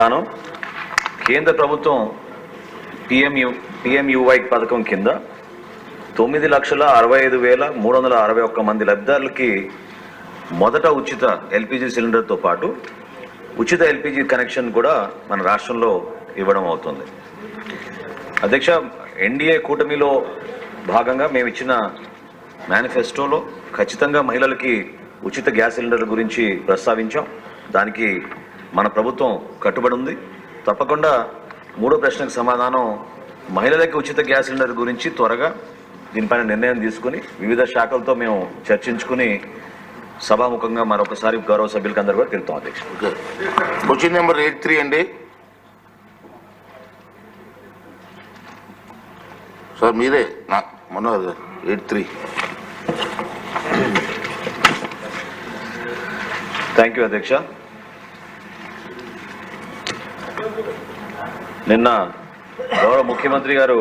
కేంద్ర ప్రభుత్వం పిఎంయువై పథకం కింద 9,65,361 మంది లబ్ధిదారులకి మొదట ఉచిత ఎల్పిజి సిలిండర్తో పాటు ఉచిత ఎల్పిజి కనెక్షన్ కూడా మన రాష్ట్రంలో ఇవ్వడం అవుతుంది. అధ్యక్ష, ఎన్డీఏ కూటమిలో భాగంగా మేము ఇచ్చిన మేనిఫెస్టోలో ఖచ్చితంగా మహిళలకి ఉచిత గ్యాస్ సిలిండర్ల గురించి ప్రస్తావించాం. దానికి మన ప్రభుత్వం కట్టుబడి ఉంది. తప్పకుండా మూడో ప్రశ్నకు సమాధానం మహిళలకి ఉచిత గ్యాస్ సిలిండర్ గురించి త్వరగా దీనిపైన నిర్ణయం తీసుకుని వివిధ శాఖలతో మేము చర్చించుకుని సభాముఖంగా మరొకసారి గౌరవ సభ్యులకు అందరూ కూడా తెలుపుతాం. అధ్యక్ష, క్వశ్చన్ నెంబర్ 83 అండి. సార్ మీరే మొన్న 83. థ్యాంక్ యూ అధ్యక్ష. నిన్న గౌరవ ముఖ్యమంత్రి గారు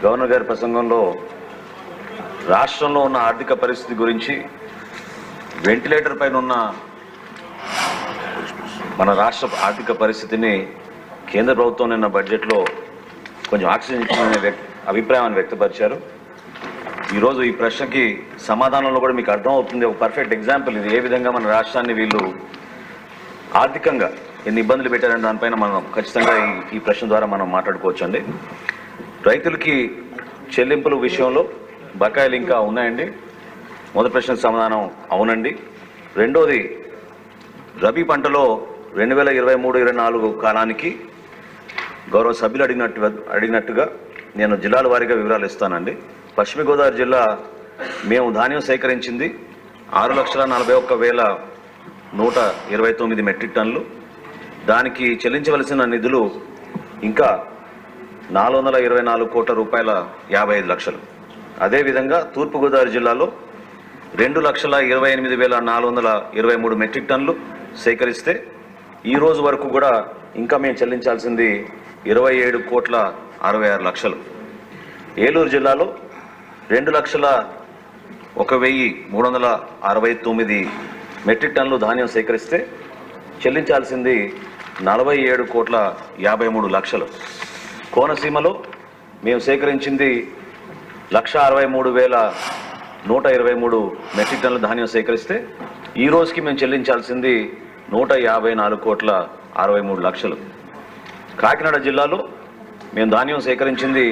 గవర్నర్ గారి ప్రసంగంలో రాష్ట్రంలో ఉన్న ఆర్థిక పరిస్థితి గురించి, వెంటిలేటర్ పైన ఉన్న మన రాష్ట్ర ఆర్థిక పరిస్థితిని కేంద్ర ప్రభుత్వం నిన్న బడ్జెట్లో కొంచెం ఆక్సిజన్ ఇచ్చిన అభిప్రాయాన్ని వ్యక్తపరిచారు. ఈరోజు ఈ ప్రశ్నకి సమాధానంలో కూడా మీకు అర్థమవుతుంది. ఒక పర్ఫెక్ట్ ఎగ్జాంపుల్ ఇది, ఏ విధంగా మన రాష్ట్రాన్ని వీళ్ళు ఆర్థికంగా ఎన్ని ఇబ్బందులు పెట్టారని దానిపైన మనం ఖచ్చితంగా ఈ ప్రశ్న ద్వారా మనం మాట్లాడుకోవచ్చు అండి. రైతులకి చెల్లింపుల విషయంలో బకాయిలు ఇంకా ఉన్నాయండి. మొదటి ప్రశ్నకు సమాధానం అవునండి. రెండోది, రబీ పంటలో 2023-24 కాలానికి గౌరవ సభ్యులు అడిగినట్టుగా నేను జిల్లాల వారీగా వివరాలు ఇస్తానండి. పశ్చిమ గోదావరి జిల్లా మేము ధాన్యం సేకరించింది 6,41,129 మెట్రిక్ టన్నులు. దానికి చెల్లించవలసిన నిధులు ఇంకా 424 కోట్ల రూపాయల 55 లక్షలు. అదేవిధంగా తూర్పుగోదావరి జిల్లాలో 2,28,423 మెట్రిక్ టన్నులు సేకరిస్తే ఈ రోజు వరకు కూడా ఇంకా మేము చెల్లించాల్సింది 27 కోట్ల 66 లక్షలు. ఏలూరు జిల్లాలో 2,01,369 మెట్రిక్ టన్నులు ధాన్యం సేకరిస్తే చెల్లించాల్సింది 47 కోట్ల 53 లక్షలు. కోనసీమలో మేము సేకరించింది 1,63,123 మెట్రిక్ టన్నుల ధాన్యం సేకరిస్తే ఈ రోజుకి మేము చెల్లించాల్సింది 154 కోట్ల 63 లక్షలు. కాకినాడ జిల్లాలో మేము ధాన్యం సేకరించింది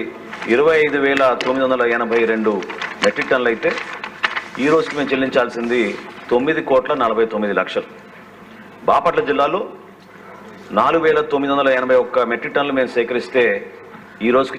25,982 మెట్రిక్ టన్నులు అయితే ఈ రోజుకి మేము చెల్లించాల్సింది 9 కోట్ల 49 లక్షలు. బాపట్ల జిల్లాలో 4,981 మెట్రిక్ టన్నులు మేము సేకరిస్తే ఈ రోజుకి